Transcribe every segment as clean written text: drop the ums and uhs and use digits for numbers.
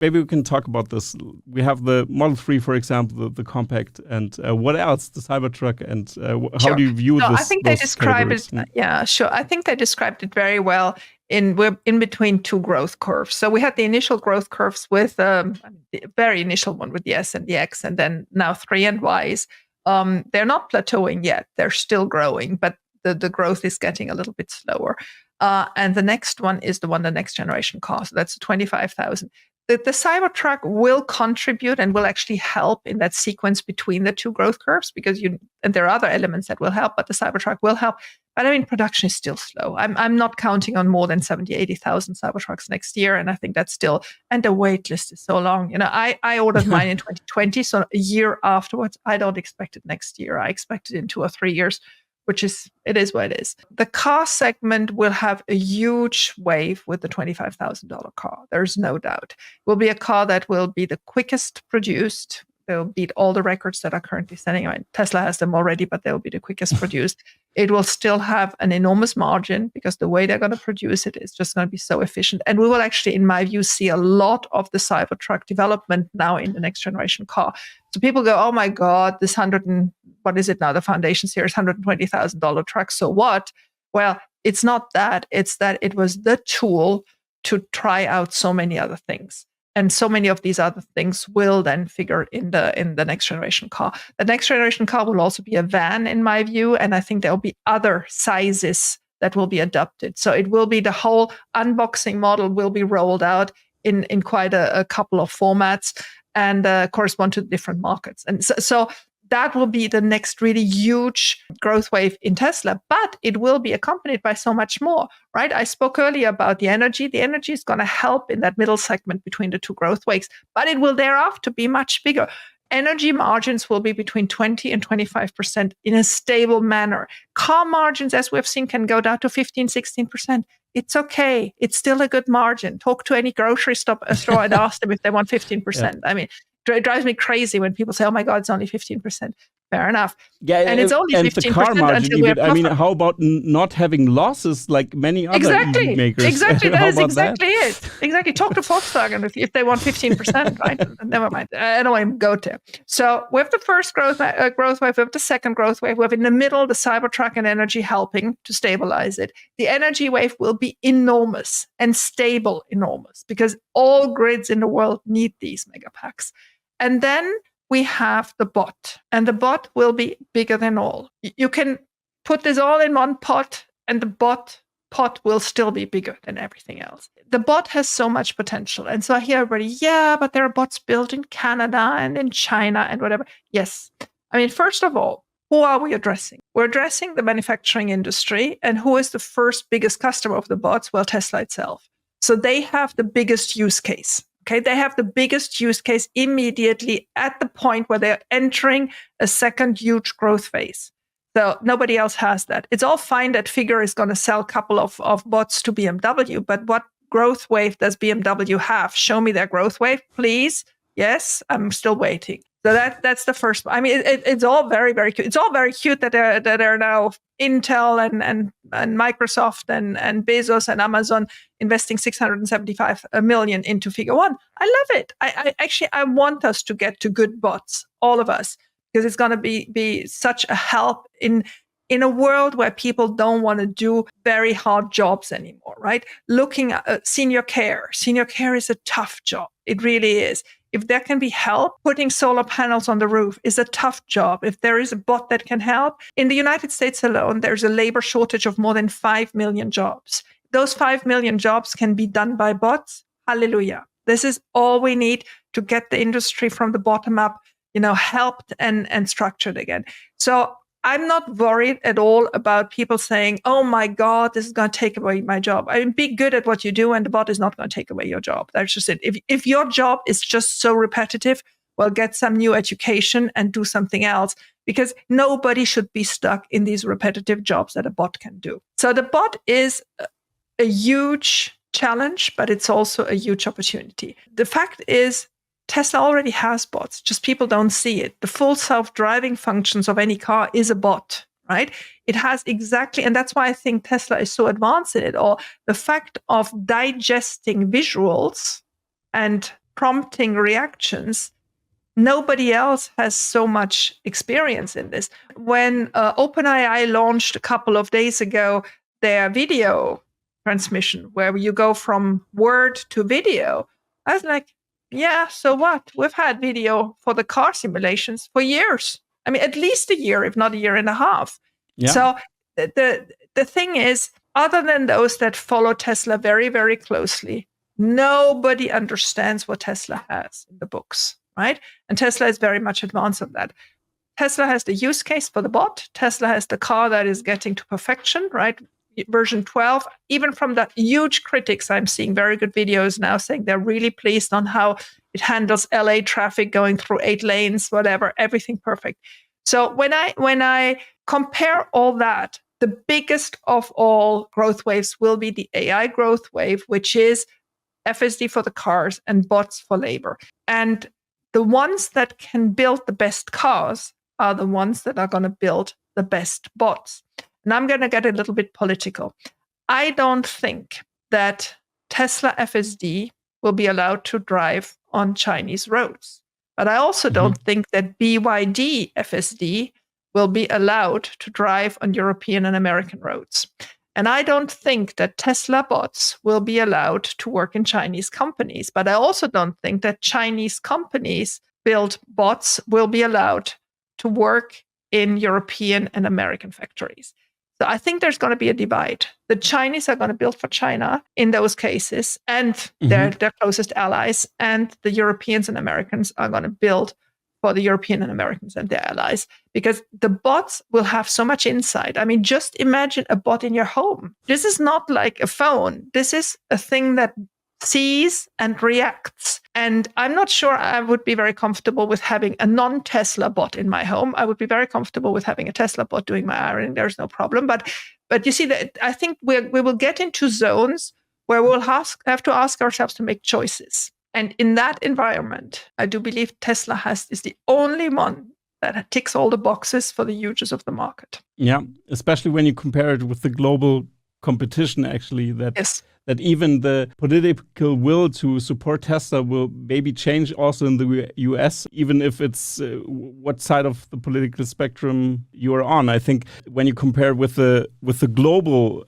maybe we can talk about this. We have the Model 3, for example, the compact, and what else? The Cybertruck, and how do you view this? I think they describe it. Yeah, sure. I think they described it very well. We're in between two growth curves. So we had the initial growth curves with the very initial one with the S and the X, and then now 3 and Ys. They're not plateauing yet. They're still growing, but the growth is getting a little bit slower. And the next one is the next generation car. So that's 25,000. The Cybertruck will contribute and will actually help in that sequence between the two growth curves, because and there are other elements that will help, but the Cybertruck will help. But I mean, production is still slow. I'm not counting on more than 70, 80,000 Cybertrucks next year. And I think that's still, and the wait list is so long. I ordered mine in 2020. So a year afterwards, I don't expect it next year. I expect it in 2 or 3 years, it is what it is. The car segment will have a huge wave with the $25,000 car. There's no doubt. It will be a car that will be the quickest produced. They'll beat all the records that are currently standing. I mean, Tesla has them already, but they'll be the quickest produced. It will still have an enormous margin because the way they're going to produce it is just going to be so efficient. And we will actually, in my view, see a lot of the Cybertruck development now in the next generation car. So people go, oh my God, this what is it now? The Foundation Series $120,000 truck. So what? Well, it's not that. It's that it was the tool to try out so many other things. And so many of these other things will then figure in the next generation car. The next generation car will also be a van, in my view, and I think there will be other sizes that will be adopted. So it will be the whole unboxing model will be rolled out in quite a couple of formats and correspond to different markets. And so that will be the next really huge growth wave in Tesla, but it will be accompanied by so much more, right? I spoke earlier about the energy. The energy is going to help in that middle segment between the two growth waves, but it will thereafter be much bigger. Energy margins will be between 20 and 25% in a stable manner. Car margins, as we've seen, can go down to 15, 16%. It's okay. It's still a good margin. Talk to any grocery store and ask them if they want 15%. Yeah. I mean, it drives me crazy when people say, oh my God, it's only 15%. Fair enough. Yeah, and it's only 15%. The car margin, even, I mean, how about not having losses like many other EV makers? Exactly, that is exactly it. Exactly. Talk to Volkswagen if they want 15%, right? Never mind. I don't want to go there. So we have the first growth wave, we have the second growth wave. We have in the middle the Cybertruck and energy helping to stabilize it. The energy wave will be enormous and stable enormous because all grids in the world need these megapacks. And then we have the bot, and the bot will be bigger than all. You can put this all in one pot, and the pot will still be bigger than everything else. The bot has so much potential. And so I hear everybody, yeah, but there are bots built in Canada and in China and whatever. Yes. I mean, first of all, who are we addressing? We're addressing the manufacturing industry. And who is the first biggest customer of the bots? Well, Tesla itself. So they have the biggest use case. Okay, they have the biggest use case immediately at the point where they're entering a second huge growth phase. So nobody else has that. It's all fine that Figure is going to sell a couple of bots to BMW, but what growth wave does BMW have? Show me their growth wave, please. Yes, I'm still waiting. So that's the first. I mean, it's all very, very cute. It's all very cute that there are now Intel and Microsoft and Bezos and Amazon investing $675 million into Figure One. I love it. I want us to get to good bots, all of us, because it's going to be such a help in a world where people don't want to do very hard jobs anymore, right? Looking at senior care is a tough job. It really is. If there can be help, putting solar panels on the roof is a tough job. If there is a bot that can help, in the United States alone, there's a labor shortage of more than 5 million jobs. Those 5 million jobs can be done by bots. Hallelujah. This is all we need to get the industry from the bottom up, helped and structured again. So I'm not worried at all about people saying, oh my God, this is going to take away my job. I mean, be good at what you do and the bot is not going to take away your job. That's just it. If your job is just so repetitive, well, get some new education and do something else, because nobody should be stuck in these repetitive jobs that a bot can do. So the bot is a huge challenge, but it's also a huge opportunity. The fact is, Tesla already has bots, just people don't see it. The full self-driving functions of any car is a bot, right? It has exactly, and that's why I think Tesla is so advanced in it all. The fact of digesting visuals and prompting reactions. Nobody else has so much experience in this. When OpenAI launched a couple of days ago their video transmission, where you go from word to video, I was like, yeah, so what? We've had video for the car simulations for years. I mean, at least a year, if not a year and a half. Yeah. So the thing is, other than those that follow Tesla very, very closely, nobody understands what Tesla has in the books, right? And Tesla is very much advanced on that. Tesla has the use case for the bot. Tesla has the car that is getting to perfection, right? Version 12, even from the huge critics, I'm seeing very good videos now saying they're really pleased on how it handles LA traffic going through 8 lanes, whatever, everything perfect. So when I compare all that, the biggest of all growth waves will be the AI growth wave, which is FSD for the cars and bots for labor. And the ones that can build the best cars are the ones that are going to build the best bots. And I'm going to get a little bit political. I don't think that Tesla FSD will be allowed to drive on Chinese roads. But I also don't think that BYD FSD will be allowed to drive on European and American roads. And I don't think that Tesla bots will be allowed to work in Chinese companies. But I also don't think that Chinese companies build bots will be allowed to work in European and American factories. So I think there's going to be a divide. The Chinese are going to build for China in those cases, and their closest allies, and the Europeans and Americans are going to build for the European and Americans and their allies, because the bots will have so much insight. I mean, just imagine a bot in your home. This is not like a phone. This is a thing that sees and reacts. And I'm not sure I would be very comfortable with having a non-Tesla bot in my home. I would be very comfortable with having a Tesla bot doing my ironing. There's no problem. But you see, that I think we will get into zones where we'll have to ask ourselves to make choices. And in that environment, I do believe Tesla is the only one that ticks all the boxes for the users of the market. Yeah, especially when you compare it with the global competition, actually, that even the political will to support Tesla will maybe change also in the US, even if it's what side of the political spectrum you're on. I think when you compare with the global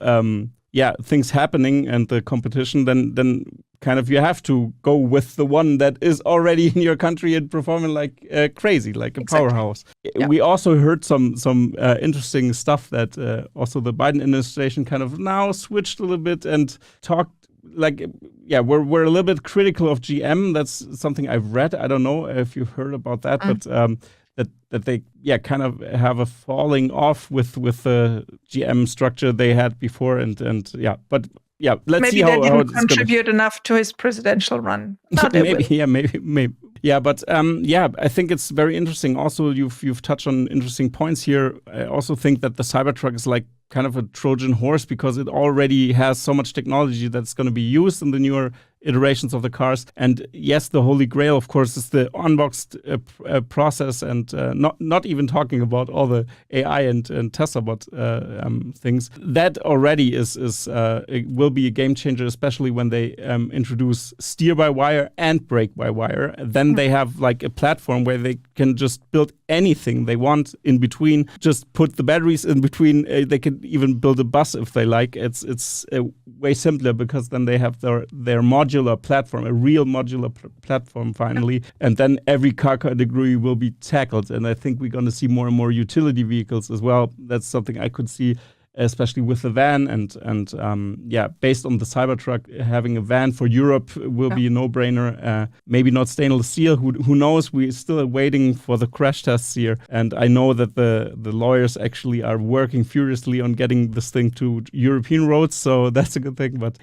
things happening and the competition, then kind of you have to go with the one that is already in your country and performing like crazy, like a powerhouse. Yeah. We also heard some interesting stuff that also the Biden administration kind of now switched a little bit and talked like, we're a little bit critical of GM. That's something I've read. I don't know if you've heard about that, but that they kind of have a falling off with the GM structure they had before, and but let's maybe see how they didn't it's contribute enough to his presidential run. maybe. Yeah, but I think it's very interesting. Also, you've touched on interesting points here. I also think that the Cybertruck is like kind of a Trojan horse because it already has so much technology that's going to be used in the newer iterations of the cars. And yes, the holy grail, of course, is the unboxed process, and not even talking about all the AI and Tesla bot things. That already it will be a game changer, especially when they introduce steer-by-wire and brake-by-wire. Then they have like a platform where they can just build anything they want in between. Just put the batteries in between. They can even build a bus if they like. It's way simpler because then they have their modular platform, a real modular platform finally, and then every car category will be tackled. And I think we're going to see more and more utility vehicles as well. That's something I could see, especially with the van, and based on the Cybertruck, having a van for Europe will be a no-brainer. Maybe not stainless steel. Who knows? We're still waiting for the crash tests here, and I know that the lawyers actually are working furiously on getting this thing to European roads. So that's a good thing. But